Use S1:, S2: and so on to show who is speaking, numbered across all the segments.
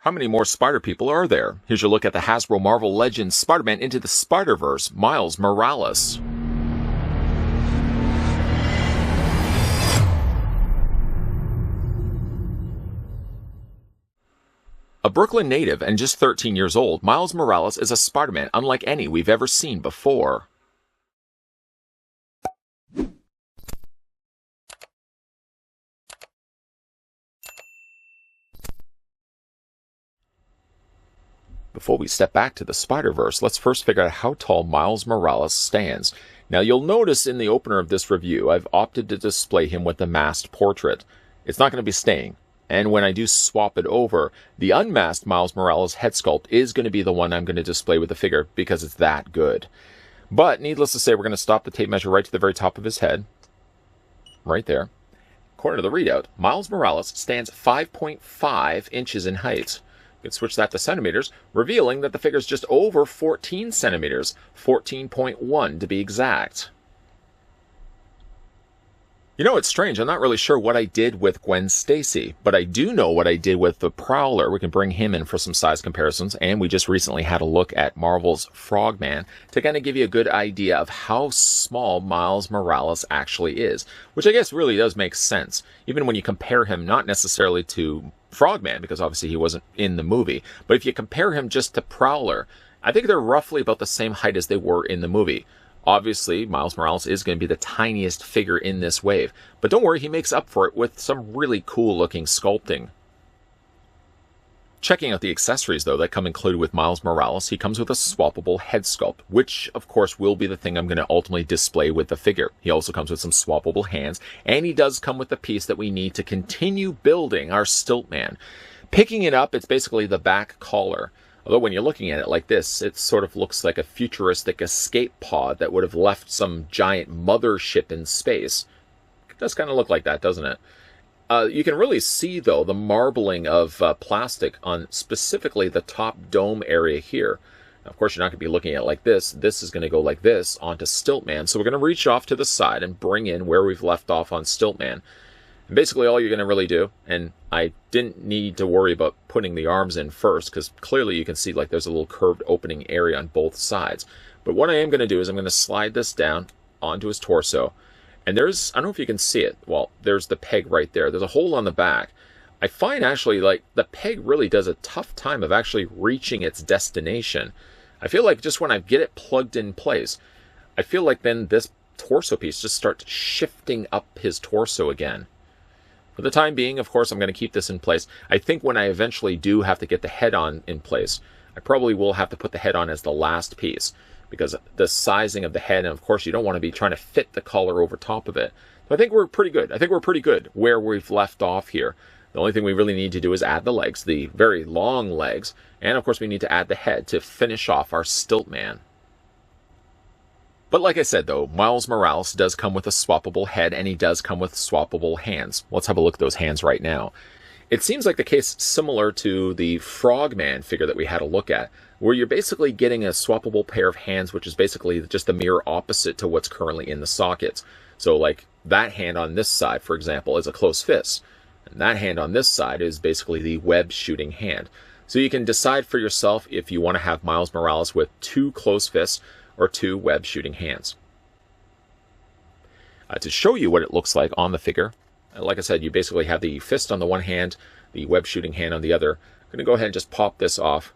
S1: How many more Spider people are there? Here's your look at the Hasbro Marvel Legends Spider-Man Into the Spiderverse, Miles Morales. A Brooklyn native and just 13 years old, Miles Morales is a Spider-Man unlike any we've ever seen before. Before we step back to the Spider-Verse, let's first figure out how tall Miles Morales stands. Now you'll notice in the opener of this review, I've opted to display him with the masked portrait. It's not going to be staying. And when I do swap it over, the unmasked Miles Morales head sculpt is going to be the one I'm going to display with the figure because it's that good. But needless to say, we're going to stop the tape measure right to the very top of his head. Right there. According to the readout, Miles Morales stands 5.5 inches in height. You can switch that to centimeters, revealing that the figure is just over 14 centimeters, 14.1 to be exact. You know, it's strange. I'm not really sure what I did with Gwen Stacy, but I do know what I did with the Prowler. We can bring him in for some size comparisons, and we just recently had a look at Marvel's Frogman to kind of give you a good idea of how small Miles Morales actually is, which I guess really does make sense, even when you compare him not necessarily to Frogman, because obviously he wasn't in the movie, but if you compare him just to Prowler, I think they're roughly about the same height as they were in the movie. Obviously, Miles Morales is going to be the tiniest figure in this wave, but don't worry, he makes up for it with some really cool looking sculpting. Checking out the accessories, though, that come included with Miles Morales, he comes with a swappable head sculpt, which, of course, will be the thing I'm going to ultimately display with the figure. He also comes with some swappable hands, and he does come with the piece that we need to continue building our Stilt Man. Picking it up, it's basically the back collar. Although when you're looking at it like this, it sort of looks like a futuristic escape pod that would have left some giant mothership in space. It does kind of look like that, doesn't it? You can really see, though, the marbling of plastic on specifically the top dome area here. Now, of course, you're not going to be looking at it like this. This is going to go like this onto Stilt Man. So we're going to reach off to the side and bring in where we've left off on Stilt Man. And basically all you're going to really do, and I didn't need to worry about putting the arms in first, because clearly you can see like there's a little curved opening area on both sides. But what I am going to do is I'm going to slide this down onto his torso. And there's, I don't know if you can see it, well, there's the peg right there. There's a hole on the back. I find actually like the peg really does a tough time of actually reaching its destination. I feel like just when I get it plugged in place, I feel like then this torso piece just starts shifting up his torso again. For the time being, of course, I'm going to keep this in place. I think when I eventually do have to get the head on in place, I probably will have to put the head on as the last piece, because the sizing of the head, and of course you don't want to be trying to fit the collar over top of it. So I think we're pretty good. I think we're pretty good where we've left off here. The only thing we really need to do is add the legs, the very long legs, and of course we need to add the head to finish off our Stilt Man. But like I said, though, Miles Morales does come with a swappable head, and he does come with swappable hands. Let's have a look at those hands right now. It seems like the case similar to the Frogman figure that we had a look at, where you're basically getting a swappable pair of hands, which is basically just the mirror opposite to what's currently in the sockets. So like that hand on this side, for example, is a close fist. And that hand on this side is basically the web shooting hand. So you can decide for yourself if you want to have Miles Morales with 2 close fists or 2 web shooting hands. To show you what it looks like on the figure, like I said, you basically have the fist on the one hand, the web shooting hand on the other. I'm going to go ahead and just pop this off.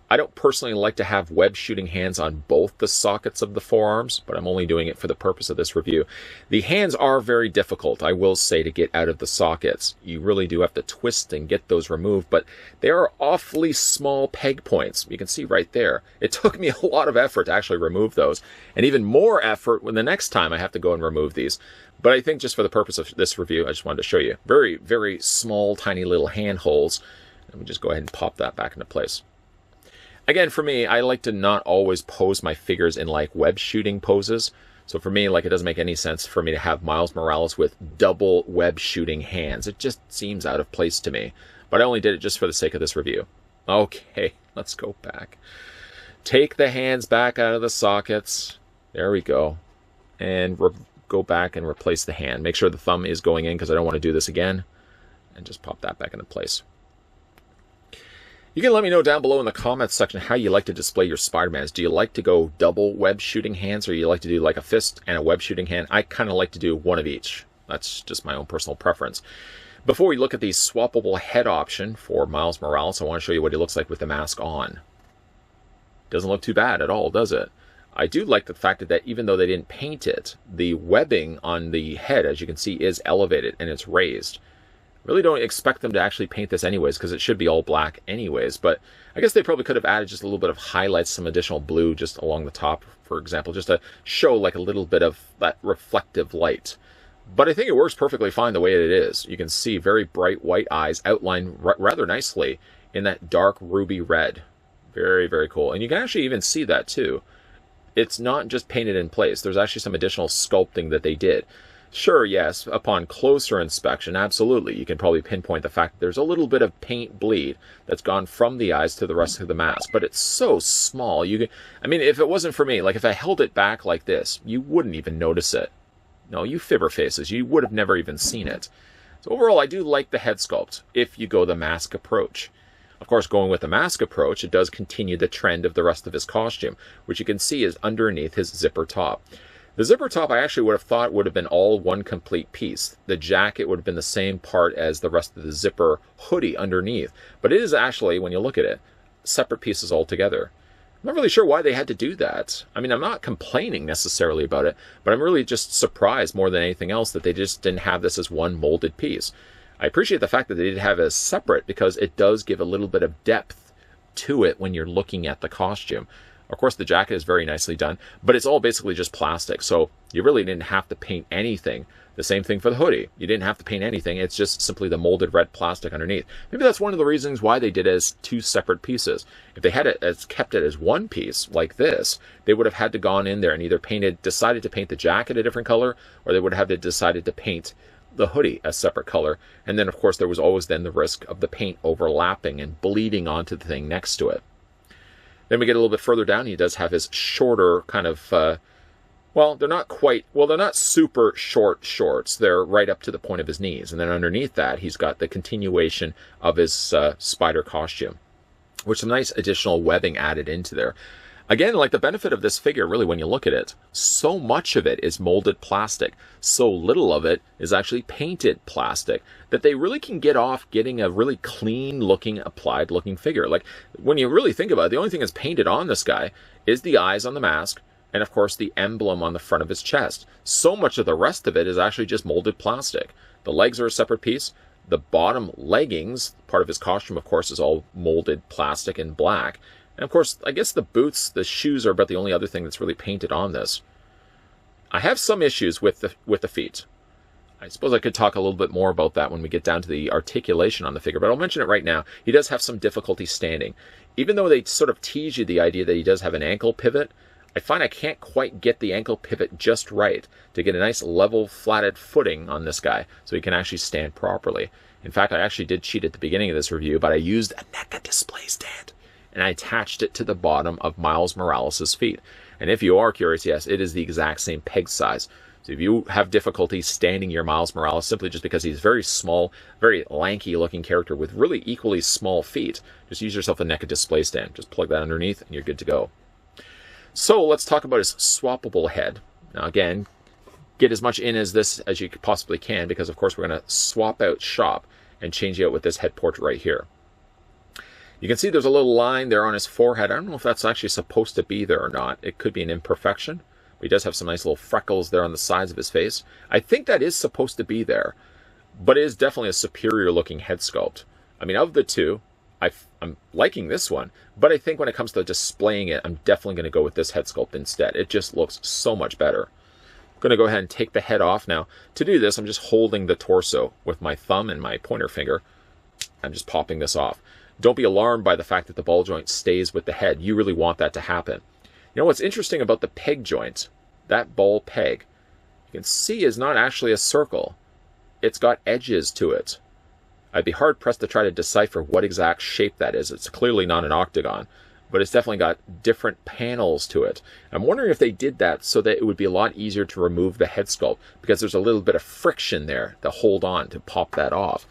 S1: I don't personally like to have web shooting hands on both the sockets of the forearms, but I'm only doing it for the purpose of this review. The hands are very difficult, I will say, to get out of the sockets. You really do have to twist and get those removed, but they are awfully small peg points. You can see right there. It took me a lot of effort to actually remove those, and even more effort when the next time I have to go and remove these. But I think just for the purpose of this review, I just wanted to show you. Very, very small, tiny little hand holes. Let me just go ahead and pop that back into place. Again, for me, I like to not always pose my figures in like web shooting poses. So for me, like, it doesn't make any sense for me to have Miles Morales with double web shooting hands. It just seems out of place to me. But I only did it just for the sake of this review. Okay, let's go back. Take the hands back out of the sockets. There we go. And go back and replace the hand. Make sure the thumb is going in because I don't want to do this again. And just pop that back into place. You can let me know down below in the comments section how you like to display your Spider-Mans. Do you like to go double web shooting hands, or you like to do like a fist and a web shooting hand? I kind of like to do one of each. That's just my own personal preference. Before we look at the swappable head option for Miles Morales, I want to show you what he looks like with the mask on. Doesn't look too bad at all, does it? I do like the fact that even though they didn't paint it, the webbing on the head, as you can see, is elevated and it's raised. Really don't expect them to actually paint this anyways, because it should be all black anyways, but I guess they probably could have added just a little bit of highlights, some additional blue just along the top, for example, just to show like a little bit of that reflective light. But I think it works perfectly fine the way it is. You can see very bright white eyes outlined rather nicely in that dark ruby red. Very, very cool. And you can actually even see that too. It's not just painted in place. There's actually some additional sculpting that they did. Sure, yes, upon closer inspection, absolutely, you can probably pinpoint the fact that there's a little bit of paint bleed that's gone from the eyes to the rest of the mask, but it's so small. I mean, if it wasn't for me, like if I held it back like this, you wouldn't even notice it. No, you fibber faces, you would have never even seen it. So overall, I do like the head sculpt if you go the mask approach. Of course, going with the mask approach, it does continue the trend of the rest of his costume, which you can see is underneath his zipper top. The zipper top I actually would have thought would have been all one complete piece. The jacket would have been the same part as the rest of the zipper hoodie underneath. But it is actually, when you look at it, separate pieces altogether. I'm not really sure why they had to do that. I mean, I'm not complaining necessarily about it, but I'm really just surprised more than anything else that they just didn't have this as one molded piece. I appreciate the fact that they did have it as separate because it does give a little bit of depth to it when you're looking at the costume. Of course, the jacket is very nicely done, but it's all basically just plastic, so you really didn't have to paint anything. The same thing for the hoodie. You didn't have to paint anything. It's just simply the molded red plastic underneath. Maybe that's one of the reasons why they did it as two separate pieces. If they had kept it as one piece like this, they would have had to gone in there and either decided to paint the jacket a different color, or they would have decided to paint the hoodie a separate color. And then, of course, there was always then the risk of the paint overlapping and bleeding onto the thing next to it. Then we get a little bit further down. He does have his shorter kind of, they're not super short shorts. They're right up to the point of his knees. And then underneath that, he's got the continuation of his spider costume, with some nice additional webbing added into there. Again, like the benefit of this figure, really, when you look at it, so much of it is molded plastic. So little of it is actually painted plastic that they really can get off getting a really clean-looking, applied-looking figure. Like, when you really think about it, the only thing that's painted on this guy is the eyes on the mask and, of course, the emblem on the front of his chest. So much of the rest of it is actually just molded plastic. The legs are a separate piece. The bottom leggings, part of his costume, of course, is all molded plastic and black. And of course, I guess the boots, the shoes are about the only other thing that's really painted on this. I have some issues with the feet. I suppose I could talk a little bit more about that when we get down to the articulation on the figure, but I'll mention it right now. He does have some difficulty standing. Even though they sort of tease you the idea that he does have an ankle pivot, I find I can't quite get the ankle pivot just right to get a nice level, flatted footing on this guy so he can actually stand properly. In fact, I actually did cheat at the beginning of this review, but I used a NECA display stand, and I attached it to the bottom of Miles Morales' feet. And if you are curious, yes, it is the exact same peg size. So if you have difficulty standing your Miles Morales simply just because he's very small, very lanky looking character with really equally small feet, just use yourself a NECA display stand. Just plug that underneath and you're good to go. So let's talk about his swappable head. Now again, get as much in as this as you possibly can, because of course we're going to swap out shop and change it out with this head portrait right here. You can see there's a little line there on his forehead. I don't know if that's actually supposed to be there or not. It could be an imperfection. But he does have some nice little freckles there on the sides of his face. I think that is supposed to be there, but it is definitely a superior looking head sculpt. I mean, of the two, I'm liking this one, but I think when it comes to displaying it, I'm definitely going to go with this head sculpt instead. It just looks so much better. I'm going to go ahead and take the head off now. To do this, I'm just holding the torso with my thumb and my pointer finger. I'm just popping this off. Don't be alarmed by the fact that the ball joint stays with the head. You really want that to happen. You know what's interesting about the peg joint, that ball peg, you can see is not actually a circle. It's got edges to it. I'd be hard pressed to try to decipher what exact shape that is. It's clearly not an octagon, but it's definitely got different panels to it. I'm wondering if they did that so that it would be a lot easier to remove the head sculpt, because there's a little bit of friction there to hold on to pop that off.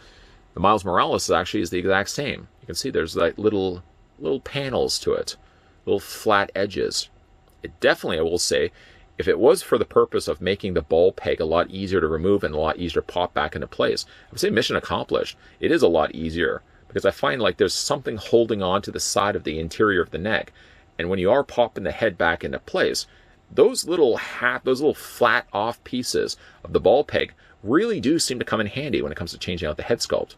S1: The Miles Morales actually is the exact same. You can see there's like little panels to it, little flat edges. It definitely, I will say, if it was for the purpose of making the ball peg a lot easier to remove and a lot easier to pop back into place, I would say mission accomplished. It is a lot easier because I find like there's something holding on to the side of the interior of the neck. And when you are popping the head back into place, those little flat off pieces of the ball peg really do seem to come in handy when it comes to changing out the head sculpt.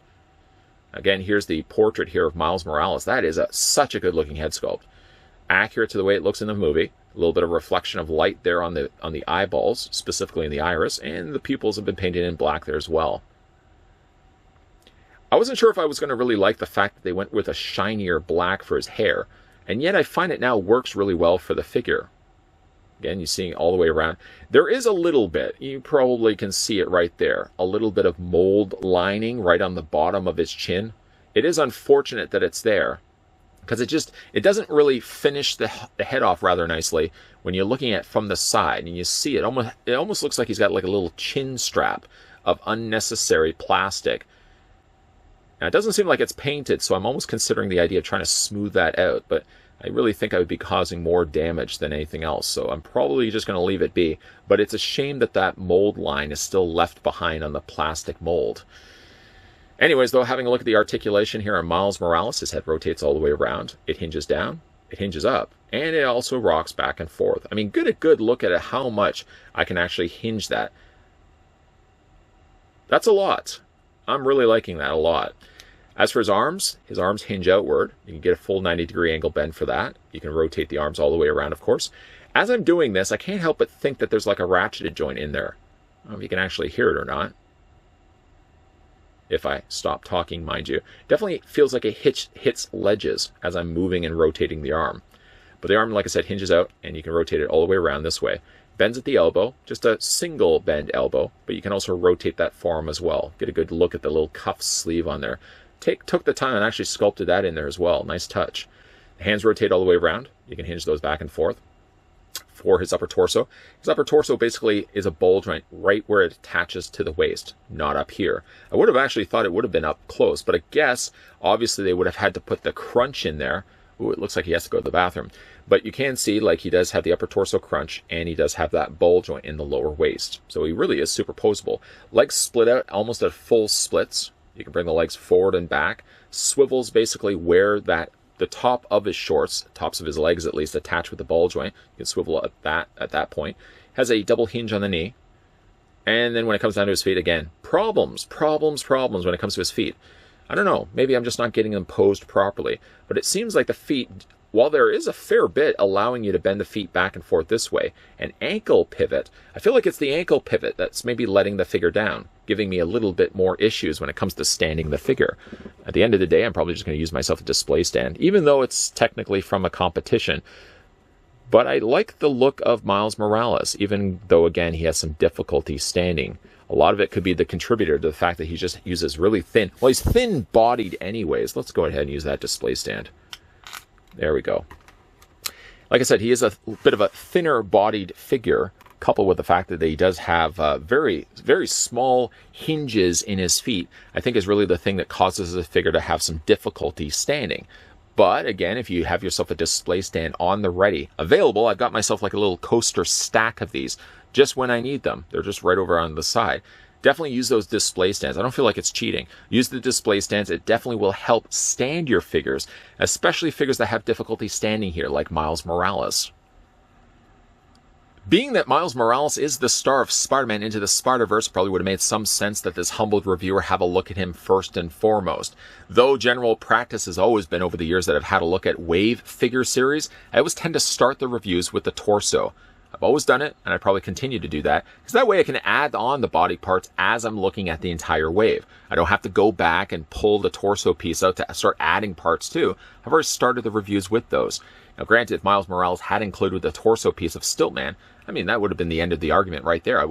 S1: Again, here's the portrait here of Miles Morales. That is such a good looking head sculpt. Accurate to the way it looks in the movie. A little bit of reflection of light there on the eyeballs, specifically in the iris, and the pupils have been painted in black there as well. I wasn't sure if I was going to really like the fact that they went with a shinier black for his hair, and yet I find it now works really well for the figure. Again, you see all the way around. There is a little bit, you probably can see it right there, a little bit of mold lining right on the bottom of his chin. It is unfortunate that it's there, because it doesn't really finish the head off rather nicely when you're looking at it from the side, and you see it almost looks like he's got like a little chin strap of unnecessary plastic. Now, it doesn't seem like it's painted, so I'm almost considering the idea of trying to smooth that out, but I really think I would be causing more damage than anything else, so I'm probably just going to leave it be. But it's a shame that that mold line is still left behind on the plastic mold. Anyways, though, having a look at the articulation here on Miles Morales, his head rotates all the way around. It hinges down, it hinges up, and it also rocks back and forth. I mean, get a good look at how much I can actually hinge that. That's a lot. I'm really liking that a lot. As for his arms hinge outward. You can get a full 90-degree angle bend for that. You can rotate the arms all the way around, of course. As I'm doing this, I can't help but think that there's like a ratcheted joint in there. I don't know if you can actually hear it or not. If I stop talking, mind you. Definitely feels like it hits ledges as I'm moving and rotating the arm. But the arm, like I said, hinges out, and you can rotate it all the way around this way. Bends at the elbow, just a single bend elbow, but you can also rotate that forearm as well. Get a good look at the little cuff sleeve on there. Took the time and actually sculpted that in there as well. Nice touch. The hands rotate all the way around. You can hinge those back and forth. For his upper torso. His upper torso basically is a ball joint right where it attaches to the waist, not up here. I would have actually thought it would have been up close, but I guess obviously they would have had to put the crunch in there. Ooh, it looks like he has to go to the bathroom. But you can see like he does have the upper torso crunch, and he does have that ball joint in the lower waist. So he really is superposable. Legs split out almost at full splits. You can bring the legs forward and back. Swivels basically where the top of his shorts, tops of his legs at least, attach with the ball joint. You can swivel at that point. Has a double hinge on the knee. And then when it comes down to his feet, again, problems when it comes to his feet. I don't know, maybe I'm just not getting them posed properly. But it seems like the feet, while there is a fair bit allowing you to bend the feet back and forth this way, an ankle pivot, I feel like it's the ankle pivot that's maybe letting the figure down, giving me a little bit more issues when it comes to standing the figure. At the end of the day, I'm probably just going to use myself a display stand, even though it's technically from a competition. But I like the look of Miles Morales, even though, again, he has some difficulty standing. A lot of it could be the contributor to the fact that he just uses really thin... Well, he's thin-bodied anyways. Let's go ahead and use that display stand. There we go. Like I said, he is a bit of a thinner-bodied figure, coupled with the fact that he does have very, very small hinges in his feet, I think is really the thing that causes the figure to have some difficulty standing. But again, if you have yourself a display stand on the ready, available, I've got myself like a little coaster stack of these just when I need them. They're just right over on the side. Definitely use those display stands. I don't feel like it's cheating. Use the display stands. It definitely will help stand your figures, especially figures that have difficulty standing here, like Miles Morales. Being that Miles Morales is the star of Spider-Man Into the Spiderverse, probably would have made some sense that this humbled reviewer have a look at him first and foremost. Though general practice has always been over the years that I've had a look at Wave figure series, I always tend to start the reviews with the torso. I've always done it, and I probably continue to do that, because that way I can add on the body parts as I'm looking at the entire wave. I don't have to go back and pull the torso piece out to start adding parts too. I've already started the reviews with those. Now granted, if Miles Morales had included the torso piece of Stiltman, I mean, that would have been the end of the argument right there. I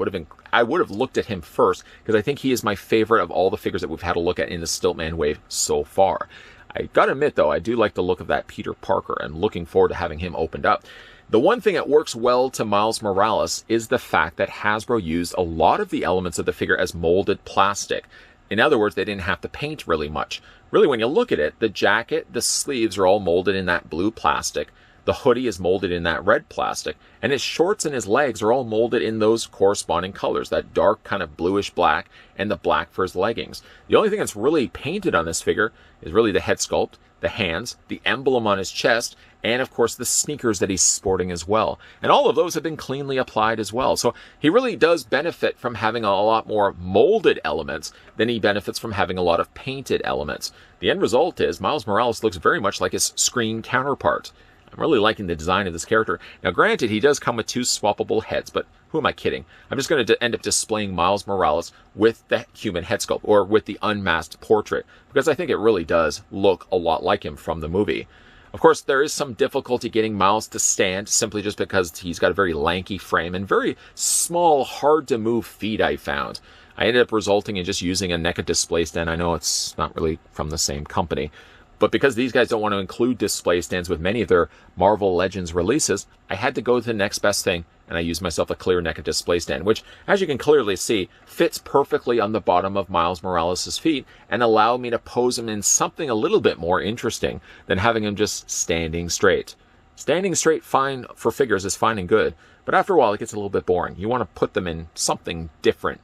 S1: would have looked at him first, because I think he is my favorite of all the figures that we've had a look at in the Stiltman wave so far. I gotta admit though, I do like the look of that Peter Parker, and looking forward to having him opened up. The one thing that works well to Miles Morales is the fact that Hasbro used a lot of the elements of the figure as molded plastic. In other words, they didn't have to paint really much. Really, when you look at it, the jacket, the sleeves are all molded in that blue plastic. The hoodie is molded in that red plastic. And his shorts and his legs are all molded in those corresponding colors, that dark kind of bluish black and the black for his leggings. The only thing that's really painted on this figure is really the head sculpt, the hands, the emblem on his chest, and of course the sneakers that he's sporting as well. And all of those have been cleanly applied as well. So he really does benefit from having a lot more molded elements than he benefits from having a lot of painted elements. The end result is Miles Morales looks very much like his screen counterpart. I'm really liking the design of this character. Now granted, he does come with 2 swappable heads, but who am I kidding? I'm just going to end up displaying Miles Morales with the human head sculpt, or with the unmasked portrait, because I think it really does look a lot like him from the movie. Of course, there is some difficulty getting Miles to stand, simply just because he's got a very lanky frame and very small, hard-to-move feet, I found. I ended up resulting in just using a NECA display stand. I know it's not really from the same company, but because these guys don't want to include display stands with many of their Marvel Legends releases, I had to go to the next best thing, and I used myself a clear NECA display stand, which, as you can clearly see, fits perfectly on the bottom of Miles Morales' feet and allowed me to pose him in something a little bit more interesting than having him just standing straight. Standing straight fine for figures is fine and good, but after a while it gets a little bit boring. You want to put them in something different,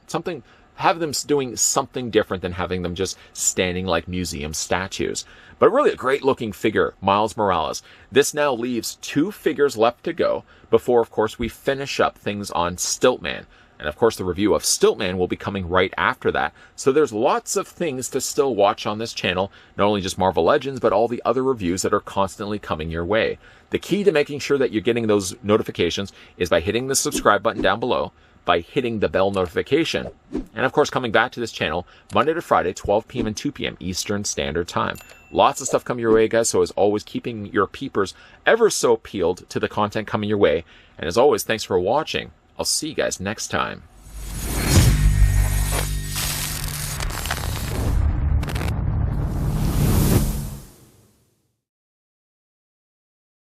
S1: have them doing something different than having them just standing like museum statues. But really a great looking figure, Miles Morales. This now leaves 2 figures left to go before, of course, we finish up things on Stiltman. And of course, the review of Stiltman will be coming right after that. So there's lots of things to still watch on this channel, not only just Marvel Legends, but all the other reviews that are constantly coming your way. The key to making sure that you're getting those notifications is by hitting the subscribe button down below, by hitting the bell notification, and of course coming back to this channel Monday to Friday, 12 p.m. and 2 p.m. Eastern Standard Time. Lots of stuff coming your way, guys, so as always, keeping your peepers ever so peeled to the content coming your way. And as always, thanks for watching. I'll see you guys next time.